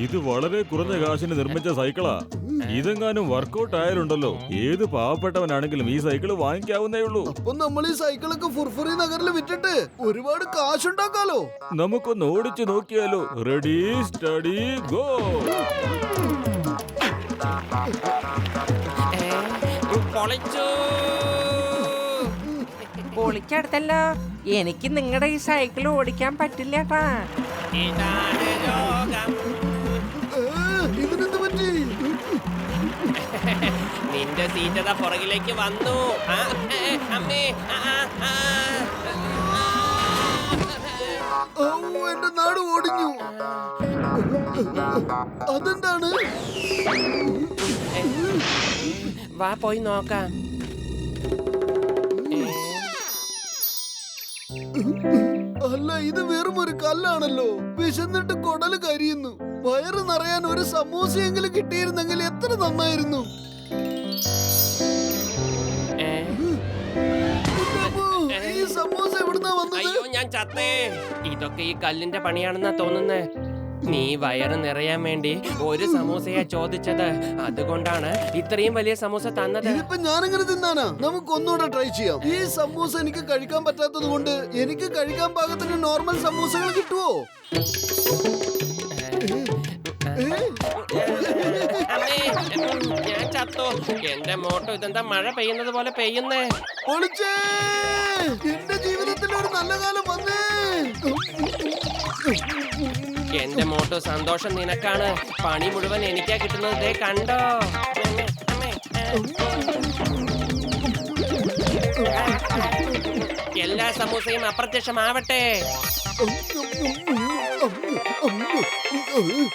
ഇത് വളരെ കുറഞ്ഞ കാശിന് നിർമ്മിച്ച സൈക്കിളാ. ഇതെങ്ങാനും വർക്കൗട്ട് ആയാലുണ്ടല്ലോ ഏത് പാവപ്പെട്ടവനാണെങ്കിലും ഈ സൈക്കിള് വാങ്ങിക്കാവുന്നേ ഉള്ളൂ. അപ്പൊ നമ്മൾ ഈ സൈക്കിളൊക്കെ ഫുർഫുറി നഗറിൽ വിറ്റിട്ട് ഒരുപാട് കാശുണ്ടാക്കാലോ. നമുക്കൊന്ന് ഓടിച്ചു നോക്കിയാലോ? Ready steady go. പൊളിച്ചെടുത്തല്ലോ. എനിക്ക് നിങ്ങളുടെ ഈ സൈക്കിൾ ഓടിക്കാൻ പറ്റില്ല കേട്ടാ. ഇതിനെന്ത് പറ്റി? നിന്റെ സീറ്റത പുറകിലേക്ക് വന്നു. എന്റെ നാട് ഓടിഞ്ഞു. അതെന്താണ്? വാ പോയി നോക്കാം. അല്ല, ഇത് വെറും ഒരു കല്ലാണല്ലോ. വിശന്നിട്ട് കൊടല് കരിയുന്നു. വയറ് നിറയാൻ ഒരു സമൂസയെങ്കിലും കിട്ടിയിരുന്നെങ്കിൽ എത്ര നന്നായിരുന്നു. ഈ സമൂസ എവിടുന്നാ വന്നത്? അയ്യോ ഞാൻ ചത്തേ. ഇതൊക്കെ ഈ കല്ലിന്റെ പണിയാണെന്നാ തോന്നുന്നേ. നീ വയറ് നിറയാൻ വേണ്ടി ഒരു സമൂസയാ ചോദിച്ചത്. അതുകൊണ്ടാണ് ഇത്രയും വലിയ സമൂസ തന്നത്. ഇതിപ്പോ ഞാനെങ്ങനെ തിന്നാനാ? നമുക്ക് ഒന്നുകൂടെ ട്രൈ ചെയ്യാം. ഈ സമൂസ എനിക്ക് കഴിക്കാൻ പറ്റാത്തത് കൊണ്ട് എനിക്ക് കഴിക്കാൻ പാകത്തിന് നോർമൽ സമൂസകൾ കിട്ടുവോ? ഞാൻ ചത്തോ. എന്റെ മോട്ടോ ഇതെന്താ മഴ പെയ്യുന്നത് പോലെ പെയ്യുന്നേ. ഒളിച്ചേ, എന്റെ ജീവിതത്തിൽ ഒരു നല്ല കാലം വന്നേ. എന്റെ മോട്ടോ സന്തോഷം നിനക്കാണ്. പണി മുഴുവൻ എനിക്കാ കിട്ടുന്നത്. ദേ കണ്ടോ. എല്ലാ സമൂസയും അപ്രത്യക്ഷമാവട്ടെ.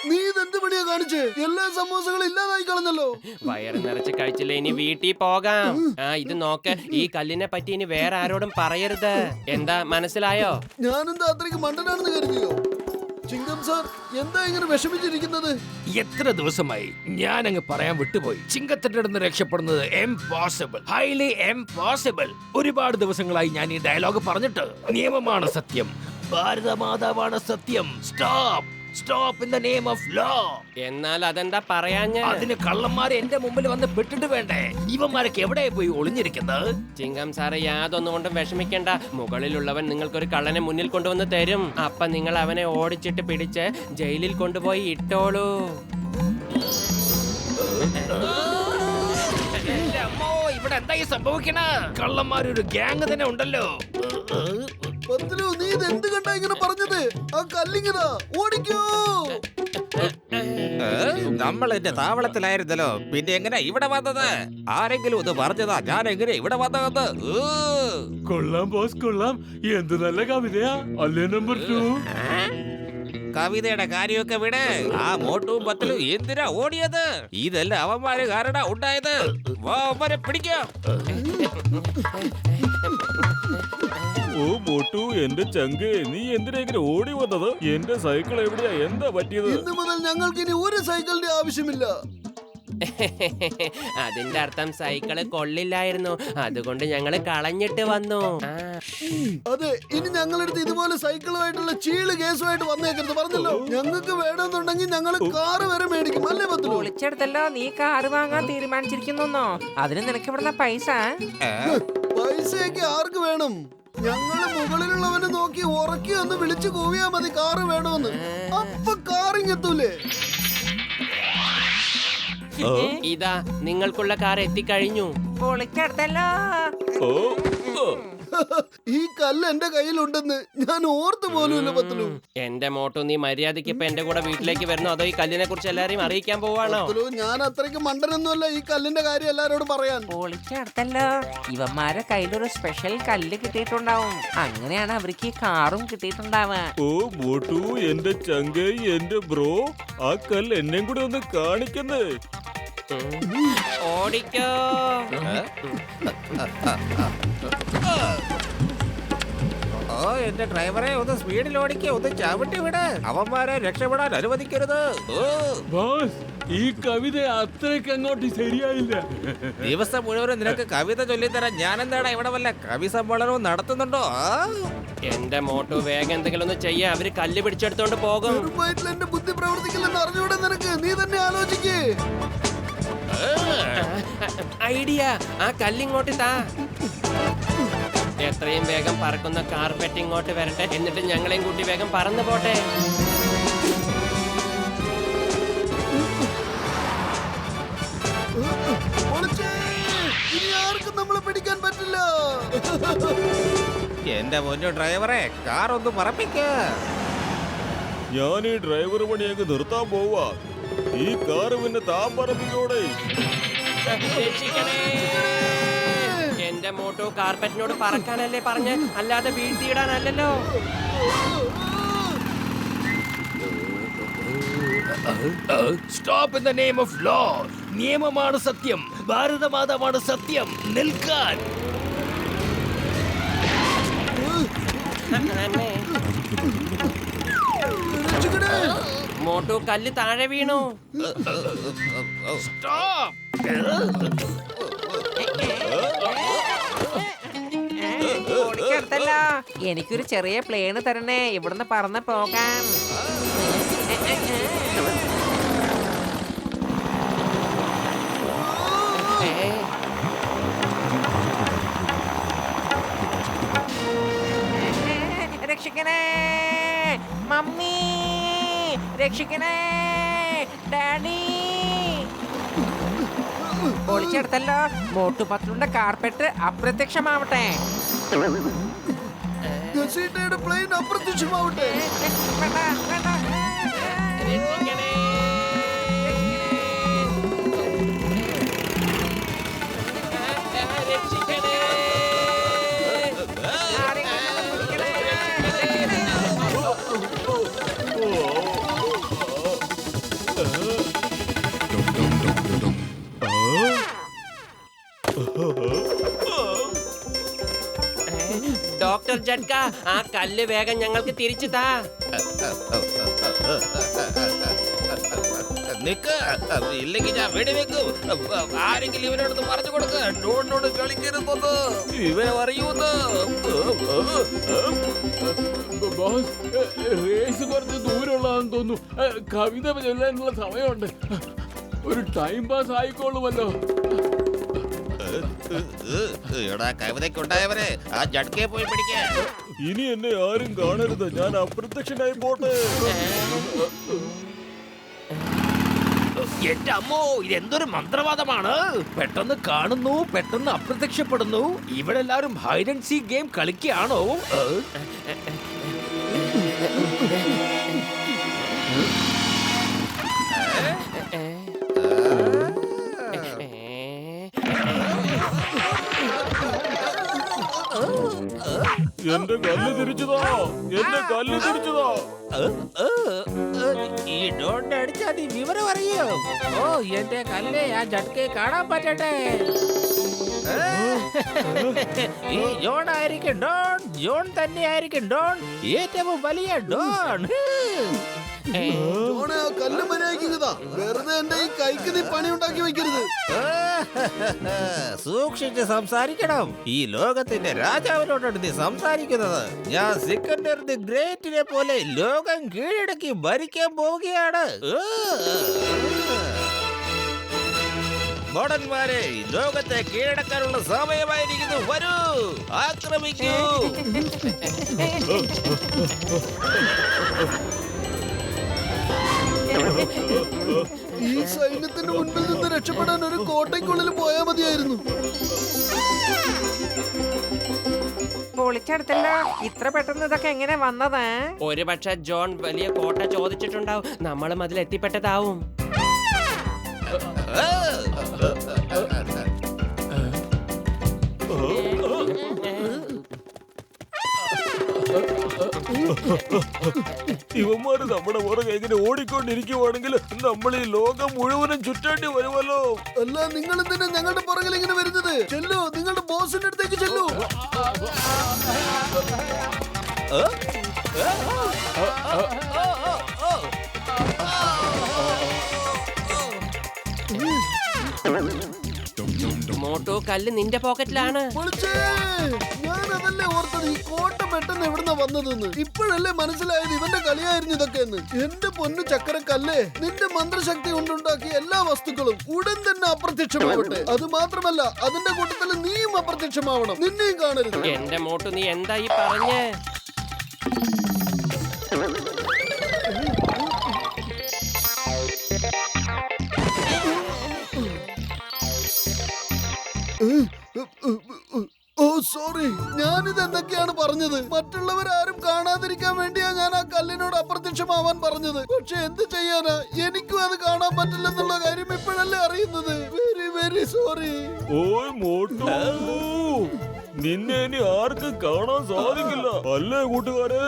നീ ഇതെന്ത് പണിയാ കാണിച്ച്? എല്ലാ സമൂസകളും ഇല്ലാതായി കളഞ്ഞല്ലോ. വയറ് നിറച്ച് കഴിച്ചില്ലേ, ഇനി വീട്ടിൽ പോകാം. ഇത് നോക്ക്. ഈ കല്ലിനെ പറ്റി ഇനി വേറെ ആരോടും പറയരുത്. എന്താ മനസ്സിലായോ? ഞാനെന്താ അത്രയ്ക്ക് മണ്ടനാണെന്ന് കരുതിയോ? ചിങ്കം സാർ, എന്താ ഇങ്ങനെ വിഷമിച്ചിരിക്കുന്നത്? എത്ര ദിവസമായി ഞാൻ അങ്ങ് പറയാൻ വിട്ടുപോയി. ചിങ്കത്തിന്റെ അടുത്ത് രക്ഷപ്പെടുന്നത് എംപോസിബിൾ, ഹൈലി എംപോസിബിൾ. ഒരുപാട് ദിവസങ്ങളായി ഞാൻ ഈ ഡയലോഗ് പറഞ്ഞിട്ട്. നിയമമാണ് സത്യം, ഭാരതമാതാവാണ് സത്യം. Stop, stop in the name of law. എന്നാൽ അതെന്താ പറയാഞ്ഞ? അതിന് കള്ളന്മാരെ എന്റെ മുമ്പിൽ വന്ന് പെട്ടിട്ട് വേണ്ടേ? ഇവന്മാരൊക്കെ എവിടെ പോയി ഒളിഞ്ഞിരിക്കുന്നത്? ചിങ്കം സാറ് യാതൊന്നും കൊണ്ടും വിഷമിക്കണ്ട. മുകളിലുള്ളവൻ നിങ്ങൾക്കൊരു കള്ളനെ മുന്നിൽ കൊണ്ടുവന്ന് തരും. അപ്പൊ നിങ്ങൾ അവനെ ഓടിച്ചിട്ട് പിടിച്ച് ജയിലിൽ കൊണ്ടുപോയി ഇട്ടോളൂ. ഇവിടെ എന്തായി സംഭവിക്കണ? കള്ളന്മാരൊരു ഗ്യാങ് തന്നെ ഉണ്ടല്ലോ. പത്തിലു, നീ ഇത് എന്ത് കണ്ടാ ഇങ്ങനെ പറഞ്ഞത്? ആ കല്ലിങ്ങതാ, ഓടിക്കോ. നമ്മൾ എന്റെ താവളത്തിലായിരുന്നല്ലോ, പിന്നെ എങ്ങനെ ഇവിടെ വന്നത്? ആരെങ്കിലും ഇത് പറഞ്ഞതാ ഞാൻ എങ്ങനെ ഇവിടെ വന്നതെന്ന്? കൊള്ളാം ബോസ്, കൊള്ളാം. എന്ത് നല്ല കവിതയാ അല്ലേ നമ്പർ 2. കവിതയുടെ കാര്യമൊക്കെ വിട്. ആ മോട്ടും പത്തിലും എന്തിനാ ഓടിയത്? ഇതെല്ലാം അവന്മാര് കാരണം ഉണ്ടായത്. വാ, അവന്മാരെ പിടിക്കാം. ഓ മോട്ടു, എന്റെ ചങ്ക്, നീ എന്തിനാ ഇങ്ങനെ ഓടി വന്നത്? എന്റെ സൈക്കിൾ എവിടെയാ? എന്താ പറ്റിയത്? ഇന്ന് മുതൽ ഞങ്ങൾക്ക് ഇനി ഒരു സൈക്കിളിന്റെ ആവശ്യമില്ല. അതിന്റെ അർത്ഥം സൈക്കിള് കൊള്ളില്ലായിരുന്നു. അതുകൊണ്ട് ഞങ്ങള് കളഞ്ഞിട്ട് വന്നു. അതെ, ഇനി ഞങ്ങളടുത്ത് ഇതുപോലെ സൈക്കിളുമായിട്ടുള്ള ചീള് കേസുമായിട്ട് വന്നേക്കരുത്, പറഞ്ഞല്ലോ. ഞങ്ങൾക്ക് വേണമെന്നുണ്ടെങ്കിൽ ഞങ്ങൾ കാറ് വരെ മേടിക്കും, അല്ലേ പത്തിലു? പൊളിച്ചെടുത്തല്ലോ. നീ കാറ് വാങ്ങാൻ തീരുമാനിച്ചിരിക്കുന്നോ? അതിന് നിനക്ക് ഇവിടുന്ന പൈസ? പൈസയൊക്കെ ആർക്ക് വേണം? ഞങ്ങള് മുകളിലുള്ളവനെ നോക്കി ഉറക്കി ഒന്ന് വിളിച്ചു കൂവിയാ മതി കാറ് വേണമെന്ന്. അപ്പൊ കാറിങ്ങെത്തൂലേ? ഇതാ നിങ്ങൾക്കുള്ള കാർ എത്തിക്കഴിഞ്ഞു. പൊളിച്ചെടുത്തല്ലോ. ഈ കല്ല് എന്റെ കയ്യിലുണ്ടെന്ന് ഞാൻ ഓർത്തു പോലുമില്ല പത്തിലു. എന്റെ മോട്ടോ, നീ മര്യാദയ്ക്ക് ഇപ്പൊ എന്റെ കൂടെ വീട്ടിലേക്ക് വരുന്നോ അതോ ഈ കല്ലിനെ കുറിച്ച് എല്ലാരെയും അറിയിക്കാൻ പോവാണോ? ഞാൻ അത്രയ്ക്ക് മണ്ടനൊന്നുമല്ല ഈ കല്ലിന്റെ കാര്യം എല്ലാരോടും പറയാൻ. പൊളിച്ചെടുത്തല്ലോ. ഇവന്മാരെ കയ്യിലൊരു സ്പെഷ്യൽ കല്ല് കിട്ടിയിട്ടുണ്ടാവും. അങ്ങനെയാണ് അവർക്ക് ഈ കാറും കിട്ടിയിട്ടുണ്ടാവുക. ഓ മോട്ടു, എന്റെ ചങ്ക്, എന്റെ ബ്രോ, ആ കല്ല് എന്നെയും കൂടെ ഒന്ന് കാണിക്കുന്നേ. ഓടിക്കോ. ഓ എന്റെ ഡ്രൈവറെ, ഒന്ന് സ്പീഡിൽ ഓടിക്കുക, ഒന്ന് ചവിട്ടി വിട്. അവന്മാരെ രക്ഷപ്പെടാൻ അനുവദിക്കരുത്. ബോസ്, ഈ കവിത അത്രയ്ക്ക് അങ്ങോട്ട് ശരിയായില്ല. ദിവസം മുഴുവനും നിനക്ക് കവിത ചൊല്ലിത്തരാൻ ഞാൻ എന്താണ് ഇവിടെ വല്ല കവി സമ്മേളനവും നടത്തുന്നുണ്ടോ? എന്റെ മോട്ടു വേഗം എന്തെങ്കിലും ഒന്ന് ചെയ്യാ, അവര് കല്ല് പിടിച്ചെടുത്തോണ്ട് പോകും. ചെറുപ്പത്തിൽ എന്റെ ബുദ്ധി പ്രവർത്തിക്കില്ലെന്ന് അറിഞ്ഞൂടെ നിനക്ക്? നീ തന്നെ ആലോചിക്കേ. ഐഡിയ, ആ കല്ലിങ്ങോട്ട് താ. എത്രയും വേഗം പറക്കുന്ന കാർപ്പറ്റ് ഇങ്ങോട്ട് വരട്ടെ, എന്നിട്ട് ഞങ്ങളെയും കൂട്ടി വേഗം പറന്നു പോട്ടെ. പൊളിച്ചേ. ഇനി ആർക്കും നമ്മളെ പിടിക്കാൻ പറ്റില്ല. എന്റെ പൊന്നു ഡ്രൈവറെ, കാർ ഒന്ന് പറപ്പിക്ക. ഞാൻ ഈ ഡ്രൈവർ പണി അങ്ങ് നിർത്താൻ പോവാ. ഈ കാറ് പിന്നെ താൻ പറമ്പിക്കോടെ. രക്ഷിക്കണേ. എന്റെ മോട്ടു കാർപ്പറ്റിനോട് പറക്കാനല്ലേ പറഞ്ഞ്, അല്ലാതെ വീഴ്ത്തിയിടാനല്ലല്ലോ. Stop in the name of law. നിയമമാണ് സത്യം, ഭാരതമാതാവാണ് സത്യം. നിൽക്കാൻ. അമ്മേ. രക്ഷിക്കണേ. മോട്ടു കല്ല് താഴെ വീണു. സ്റ്റോപ്പ്. ഓടിച്ചെടുത്തല്ലോ. എനിക്കൊരു ചെറിയ പ്ലെയിന് തരണേ, ഇവിടുന്ന് പറന്ന് പോകാം. രക്ഷിക്കണേ മമ്മി, രക്ഷിക്കണേ ഡാഡി. പൊളിച്ചെടുത്തല്ലോ. മോട്ടുപത്ലുണ്ട കാർപ്പറ്റ് അപ്രത്യക്ഷമാവട്ടെ. ഗസീറ്റയുടെ പ്ലെയിൻ അപ്രത്യക്ഷമാവട്ടെ. വേണ്ട, വേണ്ട. രക്ഷിക്കണേ. രക്ഷിക്കണേ. ആരെങ്കിലും പിടിക്കണേ. ഡോക്ടർ ജഡ്ക, ആ കല്ല് വേഗം ഞങ്ങൾക്ക് തിരിച്ചു താ. നിക്ക്, ഇല്ലെങ്കിൽ ഞാൻ വെടിവെക്കും. ആരെങ്കിലും ഇവനോടൊന്ന് പറഞ്ഞു കൊടുക്ക, ഡോണിനോട് കളിക്കരുതെന്ന്. ഇവനെ അറിയൂന്ന്. ബോസ്, റേസ് കുറച്ച് ദൂരമുള്ളതാന്ന് തോന്നുന്നു. കവിത ചൊല്ലാനുള്ള സമയമുണ്ട്. ഒരു ടൈം പാസ് ആയിക്കോളുമല്ലോ. എടാ കവിതയ്ക്കുണ്ടായവരെ, ആ ജഡ്കയെ പോയി പിടിക്ക. ഇനി എന്നെ ആരും കാണരുത്, ഞാൻ അപ്രത്യക്ഷനായി പോട്ടെ. എന്റെ അമ്മോ, ഇതെന്തൊരു മന്ത്രവാദമാണ്. പെട്ടെന്ന് കാണുന്നു, പെട്ടെന്ന് അപ്രത്യക്ഷപ്പെടുന്നു. ഇവിടെ എല്ലാവരും ഹൈഡ് ആൻഡ് സീക്ക് ഗെയിം കളിക്കുകയാണോ? എന്റെ കല്ല് തിരിച്ചതാ, എന്റെ കല്ല് തിരിച്ചതാ. ഈ ഡോണിനെ അടിച്ചാ നീ വിവരം അറിയോ? ഓ, എന്റെ കല്ലേ ആ ജഡ്കയെ കാണാൻ പറ്റട്ടെ. ഈ ജോൺ ആയിരിക്കും ഡോൺ. ജോൺ തന്നെ ആയിരിക്കും ഡോൺ, ഏറ്റവും വലിയ ഡോൺ. ജോണേ, ആ കല്ല് മര്യാദയ്ക്കുന്നതാ. വെറുതെ എന്റെ ഈ കൈക്ക് നീ പണി ഉണ്ടാക്കി വെക്കരുത്. സൂക്ഷിച്ച് സംസാരിക്കണം. ഈ ലോകത്തിന്റെ രാജാവിനോടാണ് നീ സംസാരിക്കുന്നത്. ഞാൻ സിക്കന്ദർ ദി ഗ്രേറ്റിനെ പോലെ ലോകം കീഴടക്കി ഭരിക്കാൻ പോവുകയാണ്. മോഡന്മാരെ, ലോകത്തെ കീഴടക്കാനുള്ള സമയമായിരിക്കുന്നു. വരൂ, ആക്രമിക്കൂ. ഈ സൈന്യത്തിന്റെ മുൻപിൽ നിന്ന് രക്ഷപ്പെടാൻ ഒരു കോട്ടയ്ക്കുള്ളിൽ പോയാ മതിയായിരുന്നു. പൊളിച്ചെടുത്തല്ലോ. ഇത്ര പെട്ടെന്ന് ഇതൊക്കെ എങ്ങനെ വന്നതാ? ഒരു പക്ഷെ ജോൺ വലിയ കോട്ട ചോദിച്ചിട്ടുണ്ടാവും, നമ്മളും അതിൽ എത്തിപ്പെട്ടതാവും. ഇവന്മാര് നമ്മുടെ പുറകെ എങ്ങനെ ഓടിക്കൊണ്ടിരിക്കുവാണെങ്കിൽ നമ്മൾ ഈ ലോകം മുഴുവനും ചുറ്റേണ്ടി വരുമല്ലോ. അല്ല, നിങ്ങൾ എന്തിനാ ഞങ്ങളുടെ പുറകിൽ ഇങ്ങനെ വരുന്നത്? ചെല്ലു, നിങ്ങളുടെ ബോസിന്റെ അടുത്തേക്ക് ചെല്ലു. മോട്ടോ കല്ല് നിന്റെ പോക്കറ്റിലാണ്. പൊളിച്ചേ. ഞാനതല്ലേ ഓർത്തത് ഈ കോട്ട പെട്ടെന്ന് എവിടുന്ന വന്നതെന്ന്. ഇപ്പോഴല്ലേ മനസ്സിലായത് ഇവന്റെ കളിയായിരുന്നു ഇതൊക്കെയെന്ന്. എന്റെ പൊന്നു ചക്കരക്കല്ലേ, നിന്റെ മന്ത്രശക്തി കൊണ്ടുണ്ടാക്കിയ എല്ലാ വസ്തുക്കളും ഉടൻ തന്നെ അപ്രത്യക്ഷമാവട്ടെ. അത് മാത്രമല്ല അതിന്റെ കൂട്ടത്തിൽ നീയും അപ്രത്യക്ഷമാവണം. നിന്നെയും കാണരുത്. എന്റെ മോട്ടു നീ എന്താ ഈ പറഞ്ഞേ? ഓ സോറി, ഞാനിത് എന്തൊക്കെയാണ് പറഞ്ഞത്. മറ്റുള്ളവരാരും കാണാതിരിക്കാൻ വേണ്ടിയാ ഞാൻ ആ കല്ലിനോട് അപ്രത്യക്ഷമാവാൻ പറഞ്ഞത്. പക്ഷെ എന്ത് ചെയ്യാനാ, എനിക്കും അത് കാണാൻ പറ്റില്ലെന്നുള്ള കാര്യം ഇപ്പോഴല്ലേ അറിയുന്നത്. Very very sorry. ഓയ് മോട്ടു, നിന്നെ ഇനി ആർക്കും കാണാൻ സാധിക്കില്ല അല്ലേ കൂട്ടുകാരെ?